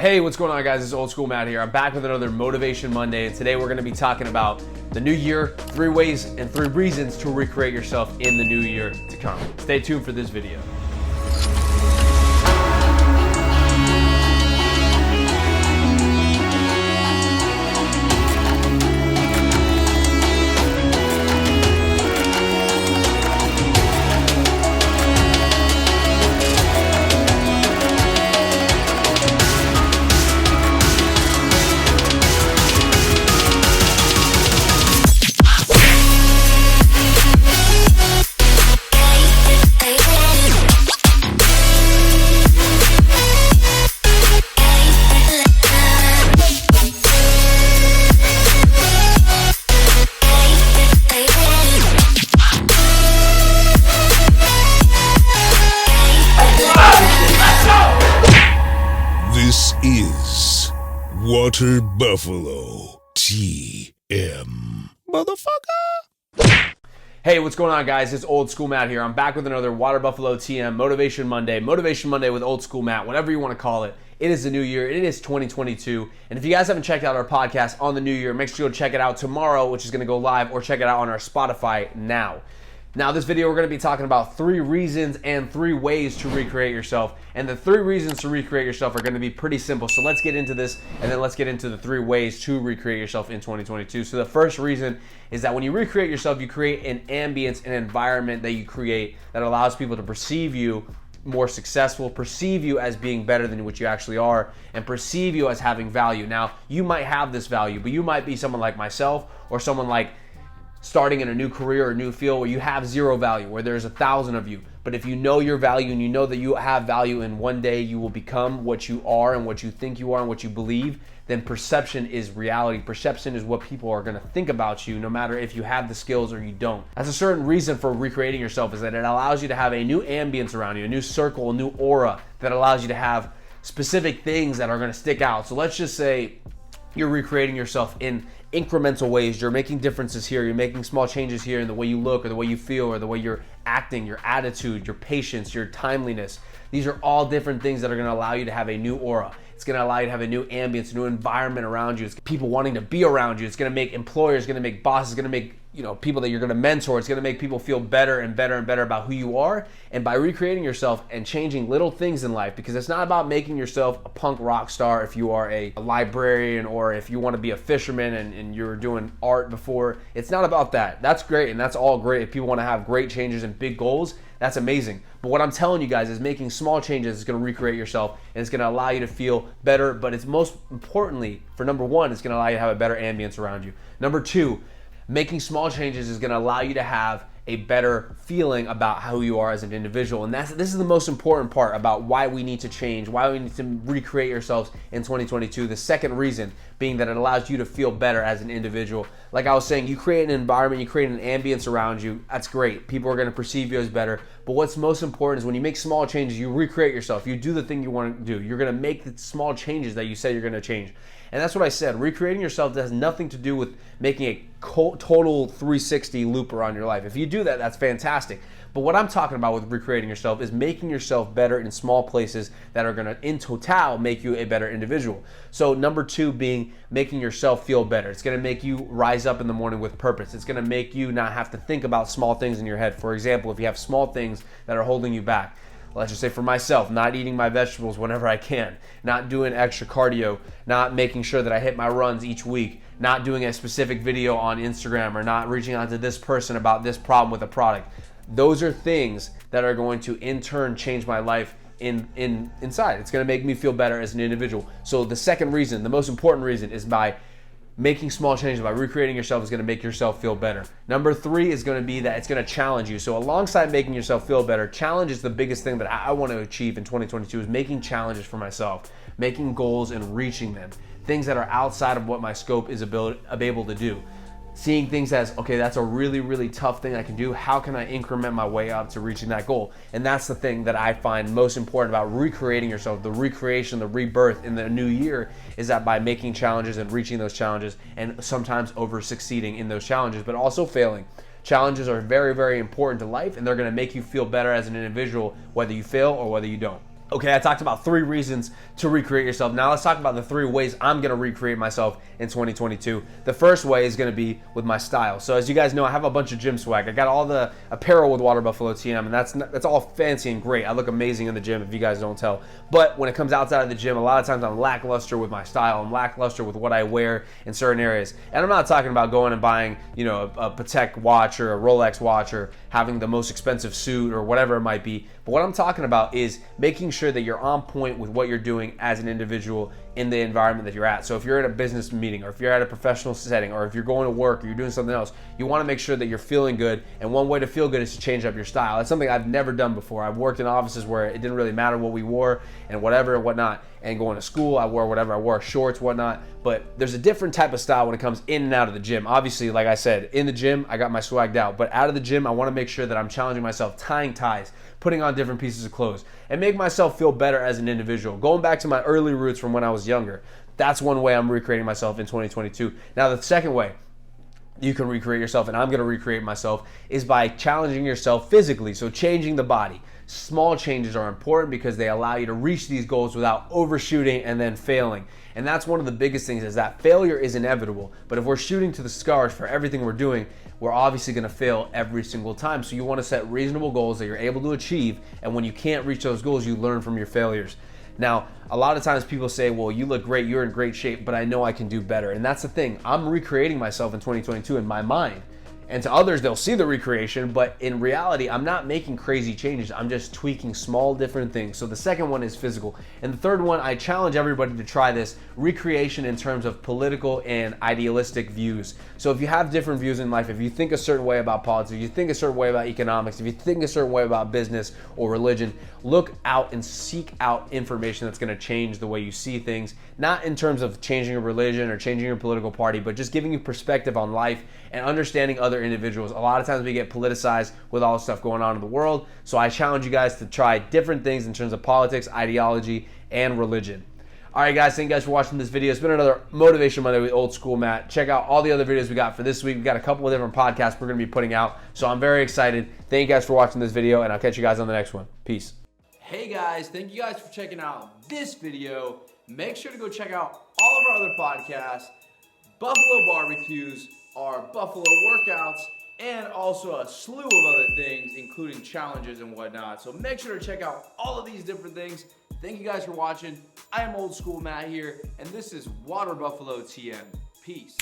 Hey, what's going on, guys? It's Old School Matt here. I'm back with another Motivation Monday, and today we're going to be talking about the new year, 3 ways and 3 reasons to recreate yourself in the new year to come. Stay tuned for this video. This is Water Buffalo TM. Motherfucker. Hey, what's going on, guys? It's Old School Matt here. I'm back with another Water Buffalo TM Motivation Monday with Old School Matt, whatever you want to call it. It is the new year. It is 2022. And if you guys haven't checked out our podcast on the new year, make sure you go check it out tomorrow, which is going to go live, or check it out on our Spotify now. Now, this video, we're going to be talking about 3 reasons and 3 ways to recreate yourself. And the 3 reasons to recreate yourself are going to be pretty simple. So let's get into this, and then let's get into the 3 ways to recreate yourself in 2022. So the first reason is that when you recreate yourself, you create an ambience, an environment that you create that allows people to perceive you more successful, perceive you as being better than what you actually are, and perceive you as having value. Now, you might have this value, but you might be someone like myself or someone like starting in a new career or new field where you have 0 value, where there's 1,000 of you. But if you know your value and you know that you have value and one day you will become what you are and what you think you are and what you believe, then perception is reality. Perception is what people are going to think about you, no matter if you have the skills or you don't. That's a certain reason for recreating yourself, is that it allows you to have a new ambience around you, a new circle, a new aura that allows you to have specific things that are going to stick out. So let's just say you're recreating yourself in incremental ways. You're making differences here. You're making small changes here in the way you look or the way you feel or the way you're acting, your attitude, your patience, your timeliness. These are all different things that are going to allow you to have a new aura. It's going to allow you to have a new ambience, a new environment around you. It's people wanting to be around you. It's going to make employers, going to make bosses, going to make people that you're going to mentor. It's going to make people feel better and better and better about who you are. And by recreating yourself and changing little things in life, because it's not about making yourself a punk rock star if you are a librarian or if you want to be a fisherman and you're doing art before. It's not about that. That's great, and that's all great. If people want to have great changes and big goals, that's amazing. But what I'm telling you guys is making small changes is going to recreate yourself, and it's going to allow you to feel better. But it's most importantly, for number 1, it's going to allow you to have a better ambience around you. Number 2, making small changes is going to allow you to have a better feeling about who you are as an individual. And this is the most important part about why we need to change, why we need to recreate yourselves in 2022. The second reason being that it allows you to feel better as an individual. Like I was saying, you create an environment, you create an ambience around you. That's great. People are going to perceive you as better. But what's most important is when you make small changes, you recreate yourself. You do the thing you want to do. You're going to make the small changes that you say you're going to change. And that's what I said. Recreating yourself has nothing to do with making a total 360 loop around your life. If you do that, that's fantastic. But what I'm talking about with recreating yourself is making yourself better in small places that are going to, in total, make you a better individual. So number 2 being making yourself feel better. It's going to make you rise up in the morning with purpose. It's going to make you not have to think about small things in your head. For example, if you have small things that are holding you back, let's just say for myself, not eating my vegetables whenever I can, not doing extra cardio, not making sure that I hit my runs each week, not doing a specific video on Instagram, or not reaching out to this person about this problem with a product. Those are things that are going to in turn change my life inside. It's going to make me feel better as an individual. So the second reason, the most important reason, is by making small changes, by recreating yourself, is going to make yourself feel better. Number 3 is going to be that it's going to challenge you. So alongside making yourself feel better, challenge is the biggest thing that I want to achieve in 2022, is making challenges for myself, making goals and reaching them, things that are outside of what my scope is able to do. Seeing things as, okay, that's a really, really tough thing I can do. How can I increment my way up to reaching that goal? And that's the thing that I find most important about recreating yourself. The recreation, the rebirth in the new year is that by making challenges and reaching those challenges, and sometimes over succeeding in those challenges, but also failing. Challenges are very, very important to life, and they're going to make you feel better as an individual, whether you fail or whether you don't. Okay, I talked about 3 reasons to recreate yourself. Now let's talk about the 3 ways I'm gonna recreate myself in 2022. The first way is gonna be with my style. So as you guys know, I have a bunch of gym swag. I got all the apparel with Water Buffalo TM, and that's all fancy and great. I look amazing in the gym if you guys don't tell. But when it comes outside of the gym, a lot of times I'm lackluster with my style. I'm lackluster with what I wear in certain areas. And I'm not talking about going and buying, a Patek watch or a Rolex watch or having the most expensive suit or whatever it might be. But what I'm talking about is making sure that you're on point with what you're doing as an individual in the environment that you're at. So if you're at a business meeting, or if you're at a professional setting, or if you're going to work, or you're doing something else, you want to make sure that you're feeling good. And one way to feel good is to change up your style. That's something I've never done before. I've worked in offices where it didn't really matter what we wore and whatever and whatnot. And going to school, I wore whatever. I wore shorts, whatnot. But there's a different type of style when it comes in and out of the gym. Obviously, like I said, in the gym, I got my swagged out. But out of the gym, I want to make sure that I'm challenging myself, tying ties, putting on different pieces of clothes, and make myself feel better as an individual. Going back to my early roots from when I was younger, that's one way I'm recreating myself in 2022. Now, the second way you can recreate yourself, and I'm going to recreate myself, is by challenging yourself physically. So changing the body. Small changes are important because they allow you to reach these goals without overshooting and then failing. And that's one of the biggest things, is that failure is inevitable. But if we're shooting to the stars for everything we're doing, we're obviously going to fail every single time. So you want to set reasonable goals that you're able to achieve. And when you can't reach those goals, you learn from your failures. Now, a lot of times people say, well, you look great, you're in great shape, but I know I can do better. And that's the thing. I'm recreating myself in 2022 in my mind. And to others, they'll see the recreation, but in reality, I'm not making crazy changes. I'm just tweaking small different things. So the second one is physical. And the third one, I challenge everybody to try this: recreation in terms of political and idealistic views. So if you have different views in life, if you think a certain way about politics, if you think a certain way about economics, if you think a certain way about business or religion, look out and seek out information that's gonna change the way you see things, not in terms of changing your religion or changing your political party, but just giving you perspective on life and understanding other individuals. A lot of times we get politicized with all the stuff going on in the world. So I challenge you guys to try different things in terms of politics, ideology, and religion. All right, guys, thank you guys for watching this video. It's been another Motivation Monday with Old School Matt. Check out all the other videos we got for this week. We've got a couple of different podcasts we're going to be putting out. So I'm very excited. Thank you guys for watching this video, and I'll catch you guys on the next one. Peace. Hey, guys, thank you guys for checking out this video. Make sure to go check out all of our other podcasts, Buffalo Barbecues, our Buffalo workouts, and also a slew of other things, including challenges and whatnot. So make sure to check out all of these different things. Thank you guys for watching. I am Old School Matt here, and this is Water Buffalo TM. Peace.